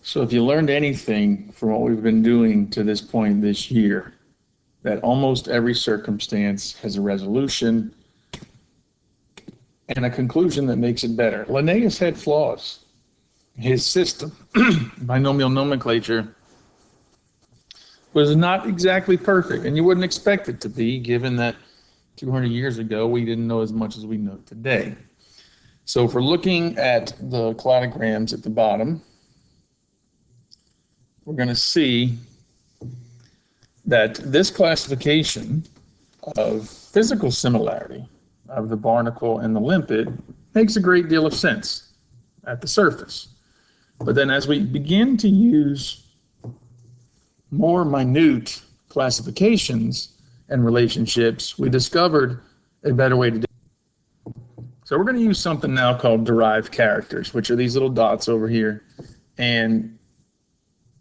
So if you learned anything from what we've been doing to this point this year, that almost every circumstance has a resolution and a conclusion that makes it better. Linnaeus had flaws. His system, binomial nomenclature, was not exactly perfect, and you wouldn't expect it to be, given that 200 years ago we didn't know as much as we know today. So if we're looking at the cladograms at the bottom, we're going to see that this classification of physical similarity of the barnacle and the limpet makes a great deal of sense at the surface. But then as we begin to use more minute classifications and relationships, we discovered a better way to do it. So we're going to use something now called derived characters, which are these little dots over here. And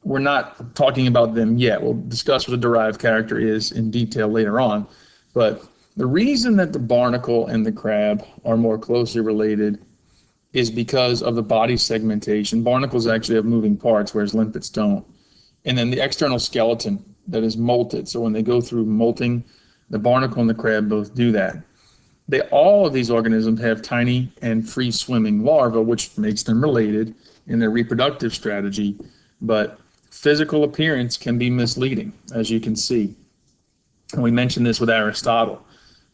we're not talking about them yet. We'll discuss what a derived character is in detail later on. But the reason that the barnacle and the crab are more closely related is because of the body segmentation. Barnacles actually have moving parts, whereas limpets don't. And then the external skeleton that is molted. So when they go through molting, the barnacle and the crab both do that. All of these organisms have tiny and free-swimming larvae, which makes them related in their reproductive strategy. But physical appearance can be misleading, as you can see. And we mentioned this with Aristotle.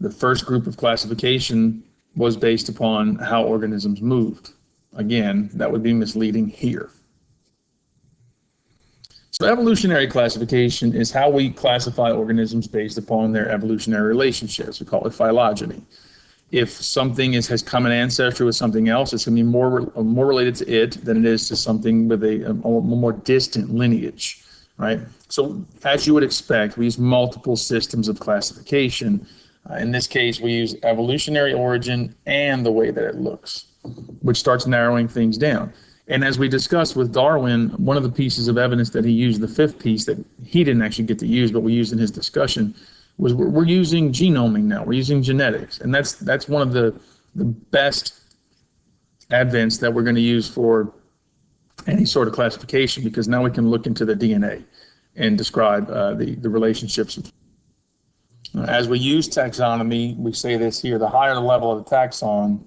The first group of classification was based upon how organisms moved. Again, that would be misleading here. So evolutionary classification is how we classify organisms based upon their evolutionary relationships. We call it phylogeny. If something has common ancestry with something else, it's going to be more related to it than it is to something with a more distant lineage, right? So as you would expect, we use multiple systems of classification. In this case, we use evolutionary origin and the way that it looks, which starts narrowing things down. And as we discussed with Darwin, one of the pieces of evidence that he used, the fifth piece that he didn't actually get to use, but we used in his discussion, was we're using genoming now. We're using genetics. And that's one of the best advents that we're going to use for any sort of classification, because now we can look into the DNA and describe the relationships. As we use taxonomy, we say this here: the higher the level of the taxon,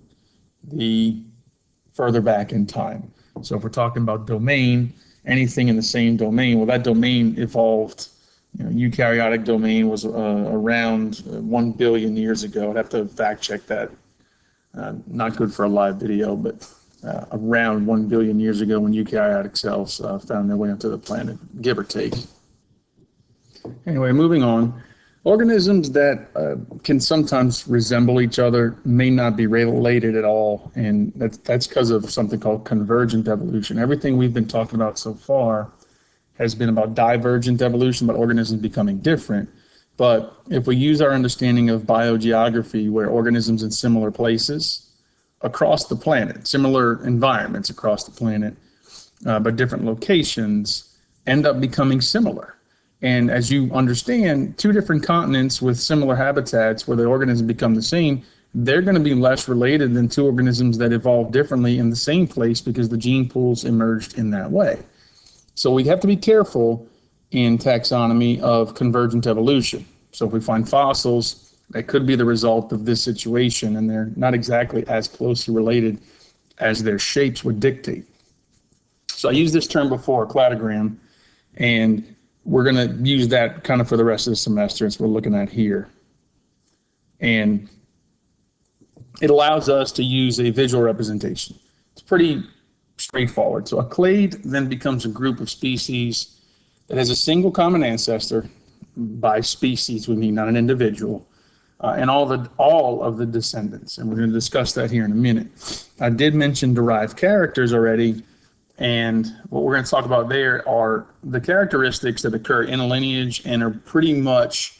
the further back in time. So if we're talking about domain, anything in the same domain, well, that domain evolved. Eukaryotic domain was around 1 billion years ago. I'd have to fact check that. Not good for a live video, but around 1 billion years ago when eukaryotic cells found their way onto the planet, give or take. Anyway, moving on. Organisms that can sometimes resemble each other may not be related at all, and that's because of something called convergent evolution. Everything we've been talking about so far has been about divergent evolution, about organisms becoming different. But if we use our understanding of biogeography, where organisms in similar places across the planet, similar environments across the planet, but different locations, end up becoming similar. And as you understand, two different continents with similar habitats where the organisms become the same, they're going to be less related than two organisms that evolved differently in the same place because the gene pools emerged in that way. So we have to be careful in taxonomy of convergent evolution. So if we find fossils, that could be the result of this situation, and they're not exactly as closely related as their shapes would dictate. So I used this term before, cladogram, and we're going to use that kind of for the rest of the semester, as we're looking at here. And it allows us to use a visual representation. It's pretty straightforward. So a clade then becomes a group of species that has a single common ancestor. By species, we mean not an individual, and all of the descendants. And we're going to discuss that here in a minute. I did mention derived characters already. And what we're going to talk about there are the characteristics that occur in a lineage and are pretty much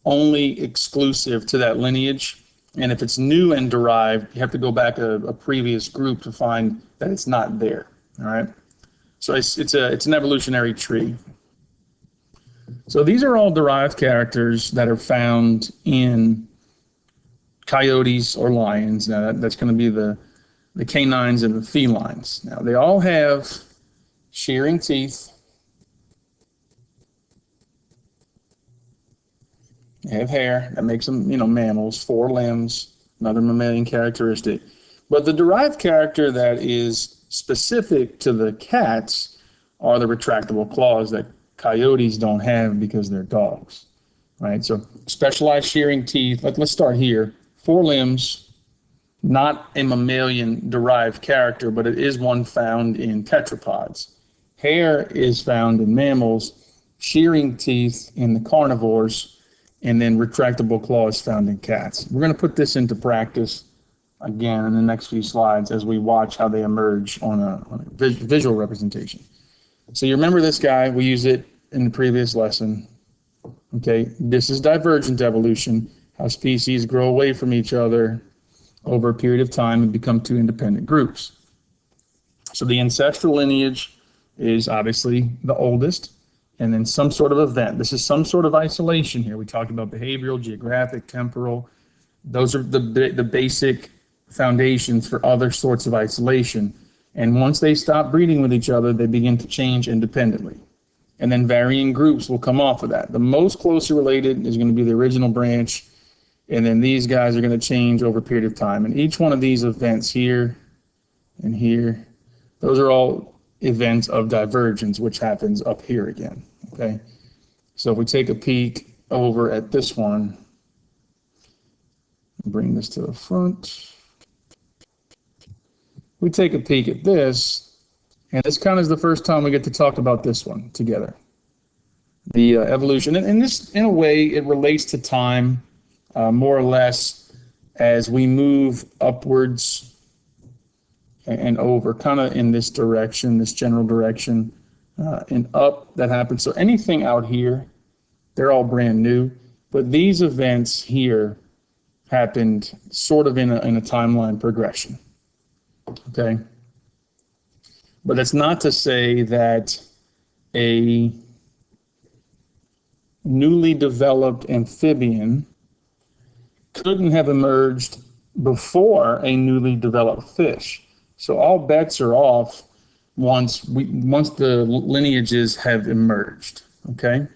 only exclusive to that lineage. And if it's new and derived, you have to go back a previous group to find that it's not there. All right. So it's an evolutionary tree. So these are all derived characters that are found in coyotes or lions. Now that's going to be the canines and the felines. Now they all have shearing teeth. They have hair. That makes them, mammals. 4 limbs, another mammalian characteristic. But the derived character that is specific to the cats are the retractable claws that coyotes don't have because they're dogs, right? So specialized shearing teeth. Let's start here. 4 limbs, not a mammalian derived character, but it is one found in tetrapods. Hair is found in mammals, shearing teeth in the carnivores, and then retractable claws found in cats. We're going to put this into practice again in the next few slides as we watch how they emerge on a visual representation. So you remember this guy, we used it in the previous lesson. Okay, this is divergent evolution, how species grow away from each other over a period of time and become 2 independent groups. So the ancestral lineage is obviously the oldest, and then some sort of event. This is some sort of isolation here. We talked about behavioral, geographic, temporal. Those are the basic foundations for other sorts of isolation. And once they stop breeding with each other, they begin to change independently. And then varying groups will come off of that. The most closely related is going to be the original branch, and then these guys are going to change over a period of time. And each one of these events here and here, those are all events of divergence, which happens up here again. Okay, so if we take a peek over at this one, bring this to the front. We take a peek at this, and this kind of is the first time we get to talk about this one together. The evolution, and this, in a way, it relates to time, more or less, as we move upwards and over, kind of in this direction, this general direction, and up that happens. So anything out here, they're all brand new, but these events here happened sort of in a timeline progression. Okay, but that's not to say that a newly developed amphibian couldn't have emerged before a newly developed fish. So all bets are off once the lineages have emerged. Okay.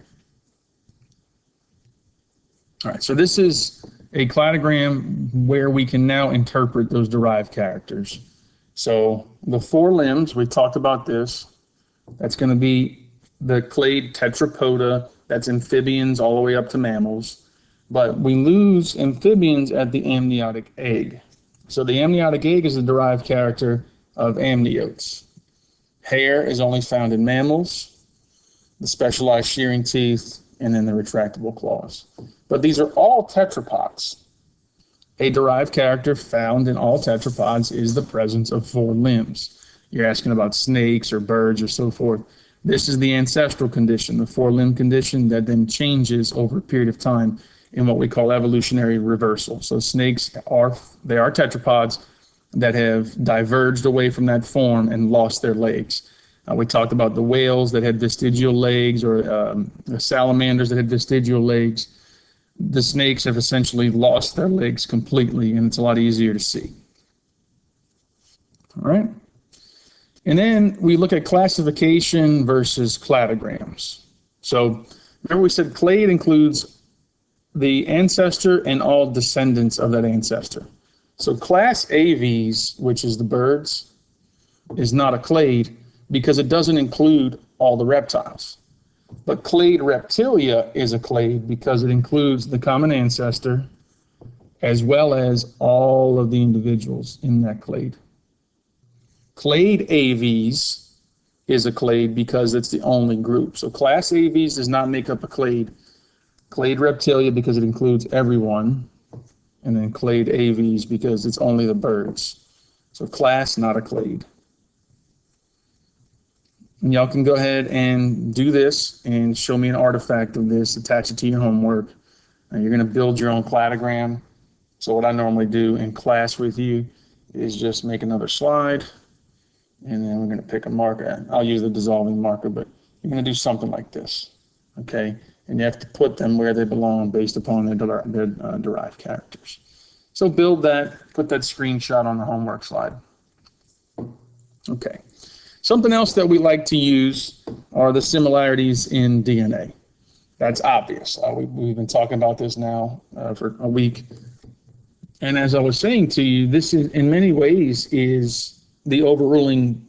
All right. So this is a cladogram where we can now interpret those derived characters. So the 4 limbs, we talked about this. That's going to be the clade tetrapoda. That's amphibians all the way up to mammals. But we lose amphibians at the amniotic egg. So the amniotic egg is the derived character of amniotes. Hair is only found in mammals, the specialized shearing teeth, and then the retractable claws. But these are all tetrapods. A derived character found in all tetrapods is the presence of 4 limbs. You're asking about snakes or birds or so forth. This is the ancestral condition, the 4-limb condition that then changes over a period of time in what we call evolutionary reversal. So snakes are tetrapods that have diverged away from that form and lost their legs. We talked about the whales that had vestigial legs, or the salamanders that had vestigial legs. The snakes have essentially lost their legs completely, and it's a lot easier to see. All right. And then we look at classification versus cladograms. So remember we said clade includes the ancestor and all descendants of that ancestor. So class AVs, which is the birds, is not a clade because it doesn't include all the reptiles. But clade reptilia is a clade because it includes the common ancestor as well as all of the individuals in that clade. Clade AVs is a clade because it's the only group. So class AVs does not make up a clade. Clade reptilia because it includes everyone, and then clade AVs because it's only the birds. So class, not a clade. And y'all can go ahead and do this and show me an artifact of this, attach it to your homework. And you're going to build your own cladogram. So what I normally do in class with you is just make another slide, and then we're going to pick a marker. I'll use the dissolving marker, but you're going to do something like this, okay? And you have to put them where they belong based upon their derived characters. So build that, put that screenshot on the homework slide. Okay, Something else that we like to use are the similarities in DNA. That's obvious. We've been talking about this now for a week. And as I was saying to you, this is in many ways is the overruling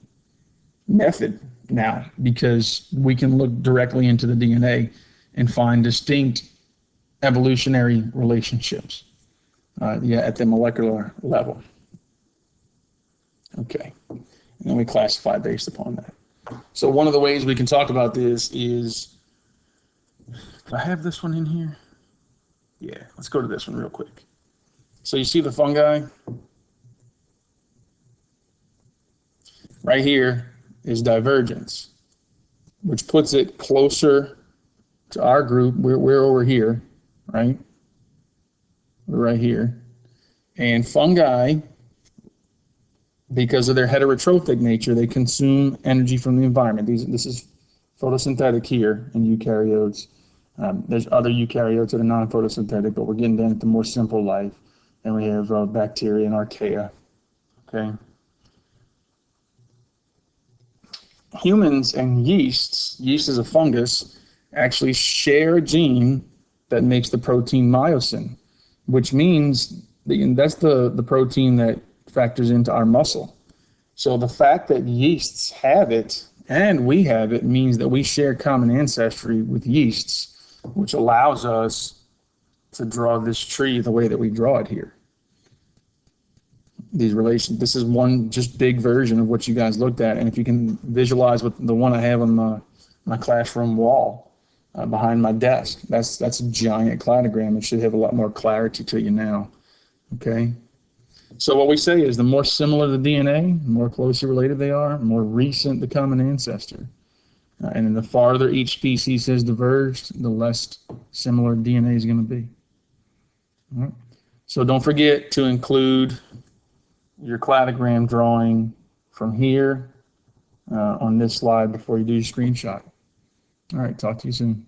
method now, because we can look directly into the DNA and find distinct evolutionary relationships at the molecular level. Okay, and then we classify based upon that. So one of the ways we can talk about this is, do I have this one in here? Yeah, let's go to this one real quick. So you see the fungi? Right here is divergence, which puts it closer to our group. We're over here, right? We're right here. And fungi, because of their heterotrophic nature, they consume energy from the environment. This is photosynthetic here in eukaryotes. There's other eukaryotes that are non-photosynthetic, but we're getting down to more simple life. And we have bacteria and archaea. Okay. Humans and yeast is a fungus, actually share a gene that makes the protein myosin, which means that's the protein that factors into our muscle. So the fact that yeasts have it and we have it means that we share common ancestry with yeasts, which allows us to draw this tree the way that we draw it here. These relations, this is one just big version of what you guys looked at. And if you can visualize with the one I have on my classroom wall behind my desk, that's a giant cladogram. It should have a lot more clarity to you now. Okay. So what we say is the more similar the DNA, the more closely related they are, the more recent the common ancestor. And then the farther each species has diverged, the less similar DNA is going to be. All right. So don't forget to include your cladogram drawing from here on this slide before you do your screenshot. All right, talk to you soon.